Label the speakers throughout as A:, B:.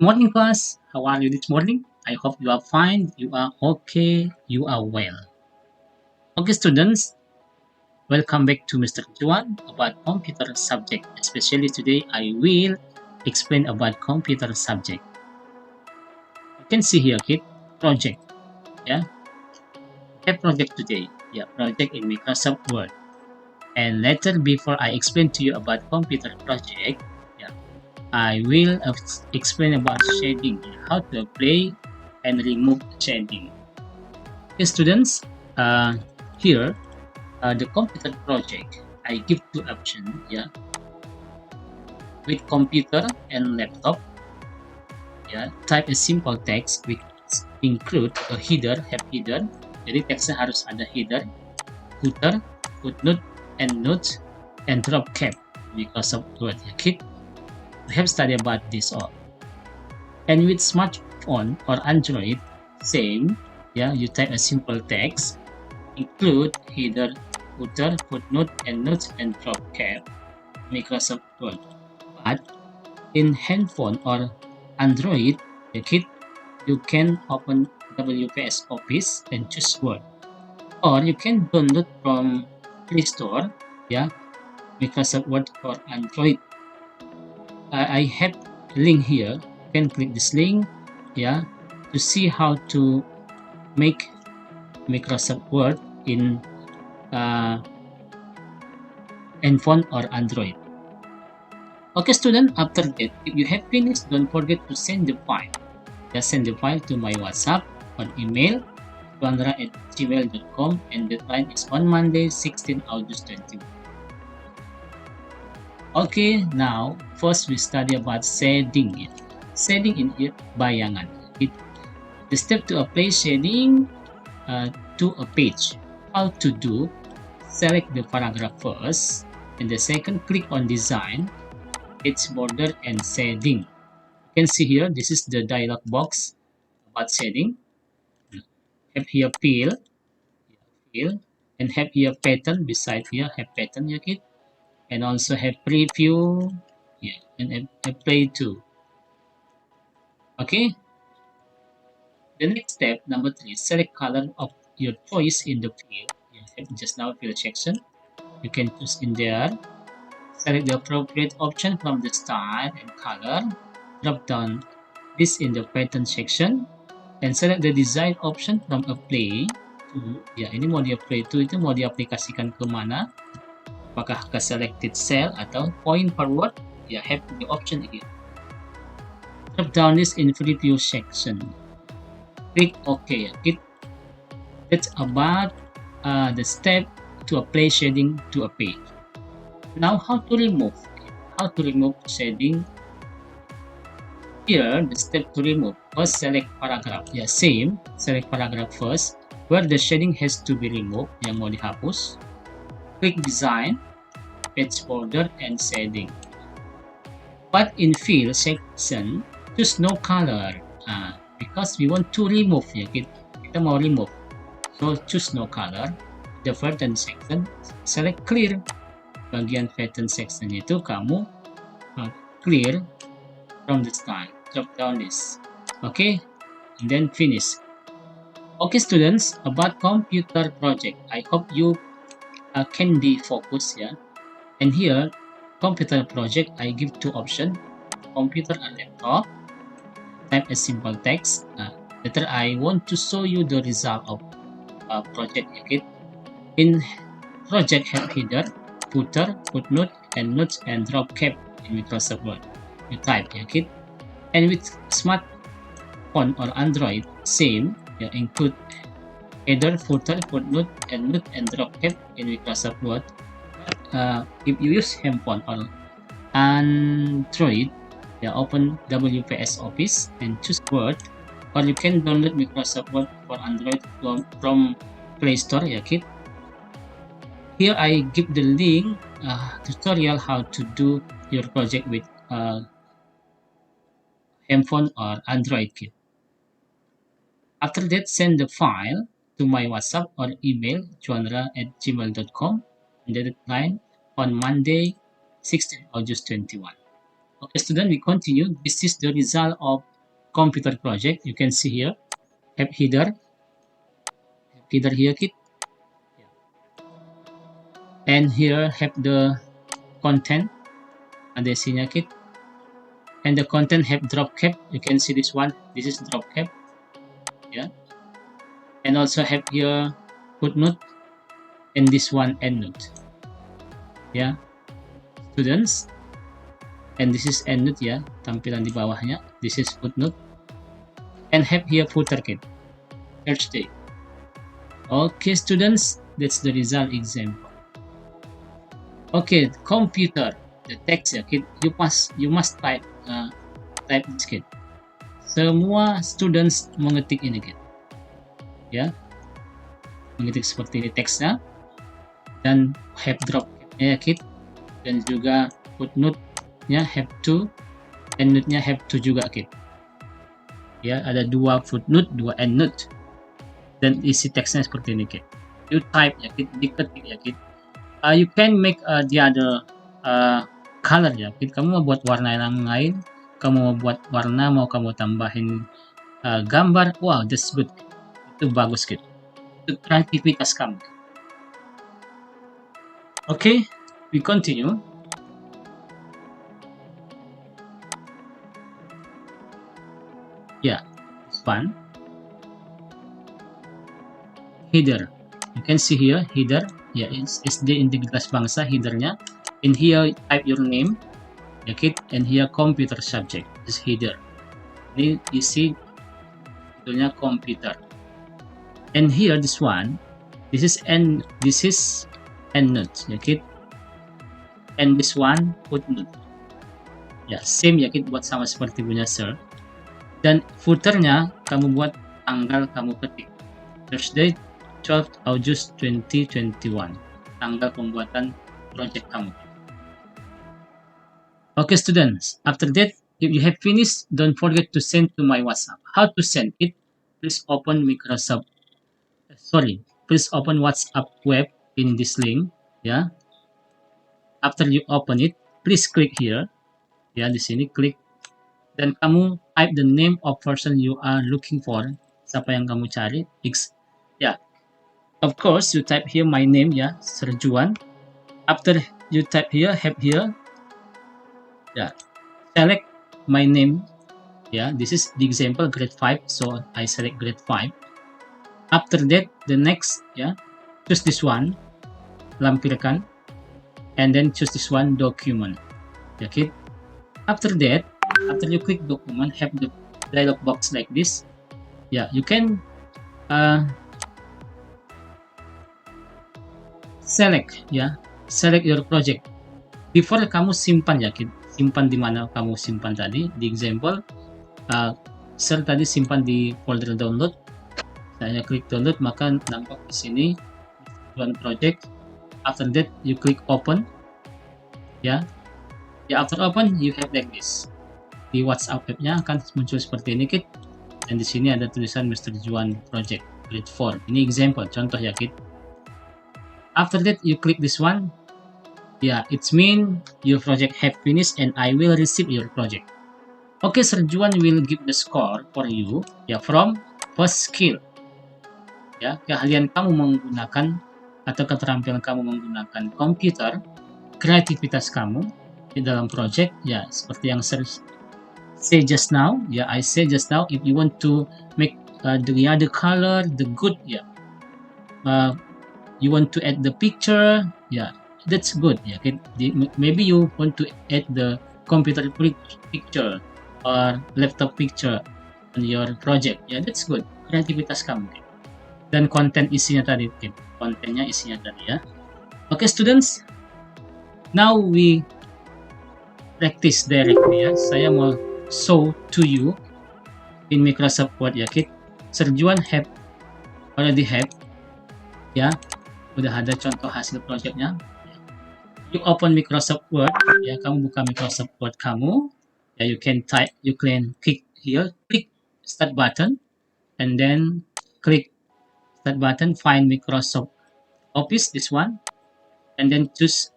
A: Morning, class. How are you this morning? I hope you are fine, you are okay, you are well. Okay, students, welcome back to Mr. Juan about computer subject. Especially today, I will explain about computer subject. You can see here, kid, project. Yeah, we have project today. Yeah, project in Microsoft Word. And later, before I explain to you about computer project, yeah, I will explain about shading, how to apply and remove shading. Okay, students, uh, here the computer project. I give two options. Yeah, with computer and laptop. Yeah, type a simple text which include a header, have header. Jadi teksnya harus ada header, footer, footnote, endnote, and drop cap because of word. Yeah, kid, we have studied about this all. And with smartphone or Android, same. Yeah, you type a simple text include header, footer, footnote, endnotes, and drop cap Microsoft Word. But in handphone or Android, the kit, you can open WPS Office and choose Word. Or you can download from Play Store, yeah, Microsoft Word for Android. I have a link here. You can click this link, yeah, to see how to make Microsoft Word in uh, handphone or Android. Okay, student, after that, if you have finished, don't forget to send the file. Just send the file to my WhatsApp or email, bandra@gmail.com, and the time is on Monday, 16 August 21. Okay, now, first we study about shading. Shading in bayangan. The step to apply shading to a page. How to do? Select the paragraph first, and the second, click on design, page border, and shading. You can see here, this is the dialog box about shading. Have here fill, and have here pattern beside here, have pattern here, kid, and also have preview, yeah, and have play too. Okay, the next step, number three, select color of your choice in the field. You have just now field section. You can choose in there. Select the appropriate option from the style and color. Drop down this in the pattern section and select the design option from apply to. Ya, ini mau di-apply to itu mau diaplikasikan ke mana? Apakah ke selected cell atau point forward? Ya, have the option here. Drop down this in preview section. Click OK. That's about the step to apply shading to a page. Now, how to remove? How to remove shading? Here, the step to remove. First, select paragraph. Yeah, same. Select paragraph first. Where the shading has to be removed, yang mau dihapus. Click design, page border, and shading. But in fill section, choose no color. Because we want to remove, ya, kita mau remove. So, choose no color. The pattern section, select clear. Bagian pattern section itu kamu clear from the style. Drop down this. Okay, and then finish. Okay, students, about computer project. I hope you can be focused, yeah. And here, computer project, I give two options: computer and laptop. Type a simple text. Later, I want to show you the result of project. Okay? In project, have header, footer, footnote, and notes, and drop cap in Microsoft Word. You type, okay? And with smartphone or Android, same. You include header, footer, footnote, endnote, and drop cap in Microsoft Word. If you use handphone or Android, open WPS Office and choose Word, or you can download Microsoft Word for Android from Play Store, ya kid. Here I give the link tutorial how to do your project with handphone or Android kit. After that, send the file to my WhatsApp or email genre@gmail.com and the deadline on Monday, 16 August 21. Okay, student, we continue. This is the result of computer project. You can see here, have header here, kid, and here have the content, ada isinya, kid, and the content have drop cap. You can see this one. This is drop cap, yeah, and also have here footnote, and this one endnote, yeah, students. And this is endnote, ya, tampilan di bawahnya. This is footnote, and have here footer, kid, search day. Okay, students, that's the result example. Okay, computer, the text, ya, kid, you must type this, kid. Semua students mengetik ini, kid, ya, mengetik seperti ini teksnya, dan have drop ya, kid, dan juga footnote-nya have to, endnote-nya have to juga, kid. Ya, ada 2 footnote, 2 endnote, dan isi teksnya seperti ini, kid. You type, ya, kid, diketik, ya, kid. You can make the other color, ya, kid. Kamu mau buat warna yang lain, kamu mau buat warna, mau kamu tambahin gambar, wow, that's good. Itu bagus, kid. Itu kreativitas kamu. Okay, we continue. Yeah, it's fun. Header. You can see here, header. Yeah, it's SD Integritas Bangsa, headernya. In here, type your name, ya, kid, and here computer subject is header. Ini isi judulnya computer. And here this one, this is endnote, ya, kid. And this one footnote. Ya, same, ya, kid, buat sama seperti punya Sir. Dan footernya kamu buat tanggal kamu ketik. Thursday 12 August 2021. Tanggal pembuatan project kamu. Okay, students. After that, if you have finished, don't forget to send to my WhatsApp. How to send it? Please open please open WhatsApp web in this link, ya. After you open it, please click here, ya, di sini klik, dan kamu type the name of person you are looking for. Siapa yang kamu cari? Ya, of course you type here my name, ya, Serjuan. After you type here, have here, ya, select my name. Yeah, this is the example grade 5, so I select grade 5. After that, the next, yeah, choose this one, lampirkan, and then choose this one, document. Okay. After that, after you click document, have the dialog box like this. Yeah, you can select, yeah, select your project. Before kamu simpan, ya, kid, simpan di mana kamu simpan tadi. Di example, Sir tadi simpan di folder download. Saya klik download, maka nampak di sini one project. After that, you click open, ya. Ya, after open, you have like this. Di WhatsApp webnya akan muncul seperti ini, kid. Dan di sini ada tulisan Mr. Juan Project Grade 4. Ini example, contoh, ya, kid. After that, you click this one. Yeah, it's mean your project have finished and I will receive your project. Okay, Sir Juan will give the score for you, ya, from first skill. Ya, keahlian kamu menggunakan atau keterampilan kamu menggunakan komputer, kreativitas kamu di dalam project, ya, seperti yang Sir say just now, ya, I say just now, if you want to make the other color, the good, ya, you want to add the picture, ya, that's good, ya, okay? Maybe you want to add the computer picture or laptop picture on your project, ya, that's good, kreativitas kamu, okay? Dan konten isinya tadi, okay? Kontennya isinya tadi, ya. Okay, students, now we practice directly, ya. Saya mau show to you in Microsoft Word, ya, kid. Sir Juan already have, ya, udah ada contoh hasil projectnya. You open Microsoft Word, ya, kamu buka Microsoft Word kamu, ya, you can click here, click start button, and then click start button, find Microsoft Office, this one, and then choose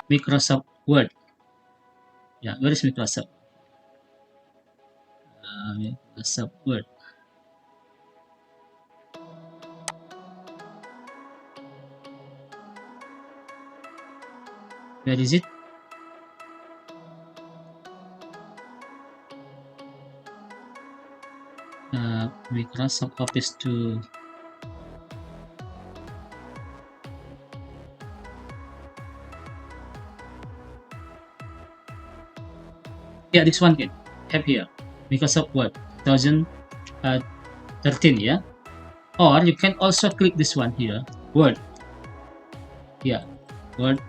A: Microsoft Word. Yeah, where is Microsoft? Microsoft Word. Where is it? Microsoft Office to yeah, this one kid have here Microsoft Word 2013, yeah. Or you can also click this one here, Word. Yeah, Word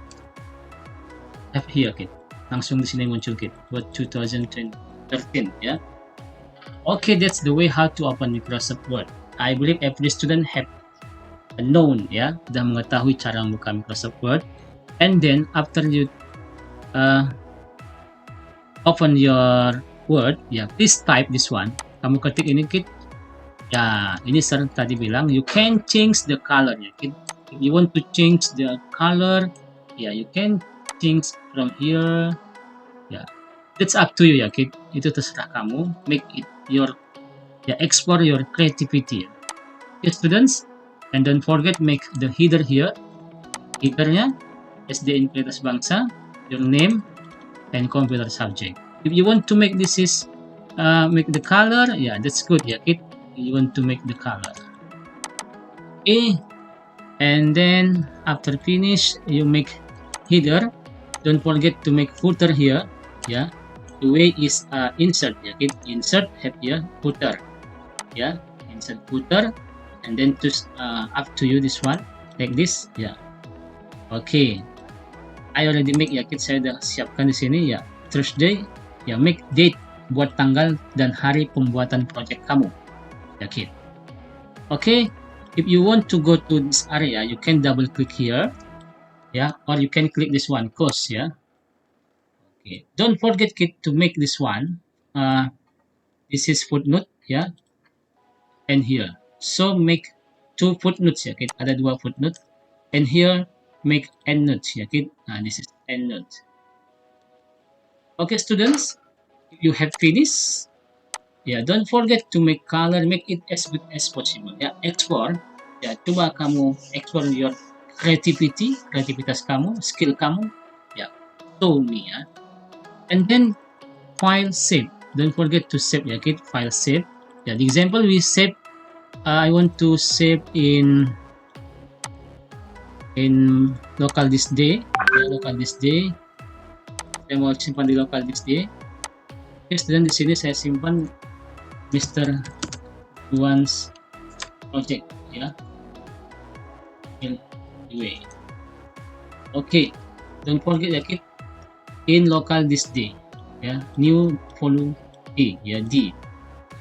A: have here kid. Langsung di sini muncul kid. Word 2013, yeah. Okay, that's the way how to open Microsoft Word. I believe every student have known, ya, dah mengetahui cara membuka Microsoft Word. And then after you uh, open your Word, ya, please type this one. Kamu ketik ini kid. Ya, ini sir tadi bilang you can change the color ya kid. If you want to change the color, ya, you can change from here. Ya, that's up to you ya kid. Itu terserah kamu. Make it your, ya, explore your creativity. Okay, students, and don't forget make the header here. Headernya SD Integritas Bangsa, your name, and computer subject. If you want to make this is make the color, yeah, that's good. Yeah, kid. You want to make the color. Okay, and then after finish, you make header. Don't forget to make footer here. Yeah, the way is insert. Yeah, kid. Insert have here footer. Yeah, insert footer, and then to up to you this one like this. Yeah. Okay. I already make ya kid, saya udah siapkan di sini ya. Thursday ya, make date, buat tanggal dan hari pembuatan project kamu ya kid. Okay, if you want to go to this area, you can double click here ya, or you can click this one course ya. Okay, don't forget kid to make this one. This is footnote ya, and here. So make two footnotes ya kid. Ada dua footnote, and here make endnotes ya kid. Nah, this is endnote. Okay, students, you have finished. Yeah, don't forget to make color, make it as good as possible. Yeah, explore. Ya, coba kamu explore your creativity, kreativitas kamu, skill kamu. Ya, show me ya. And then file save. Don't forget to save ya, kid. File save. Yeah, the example we save. I want to save in local disk day. Ya, local disk day. Saya mau simpan di local disk day. Oke, dan di sini saya simpan Mr. Juan's project ya. Anyway. Okay, don't forget ya kid, in local disk D ya, new volume D ya, D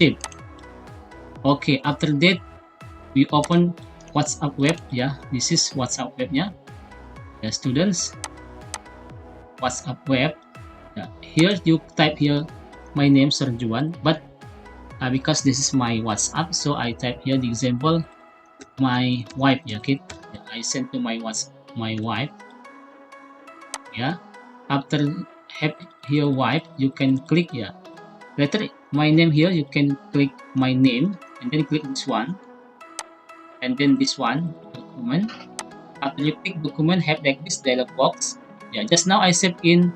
A: save. Okay, after that we open WhatsApp web ya. This is WhatsApp webnya ya, students. WhatsApp web ya. Here you type here my name Sir Juan, but because this is my WhatsApp, so I type here the example my wife ya kid. I send to my wife ya. After have here wife, you can click ya. Later my name here, you can click my name and then click this one, and then this one document. After you click document, have like this dialog box. Yeah, just now I save in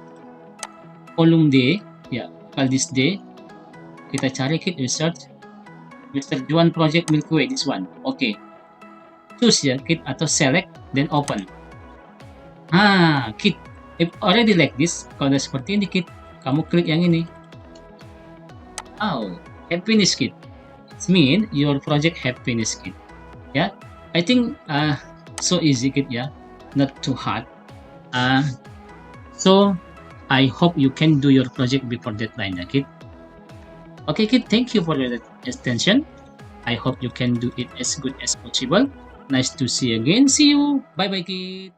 A: column D ya, file this day. Kita cari kit, research Mr. Juan project Milky Way, this one. Okay, choose ya kit atau select, then open. Kit, if already like this, kalau udah seperti ini kit, kamu klik yang ini. Oh, have finished kit. It means your project have finished kit. Yeah, I think so easy kit ya, not too hard. So I hope you can do your project before deadline ya kit. Okay kid, thank you for your attention. I hope you can do it as good as possible. Nice to see you again. See you. Bye bye kid.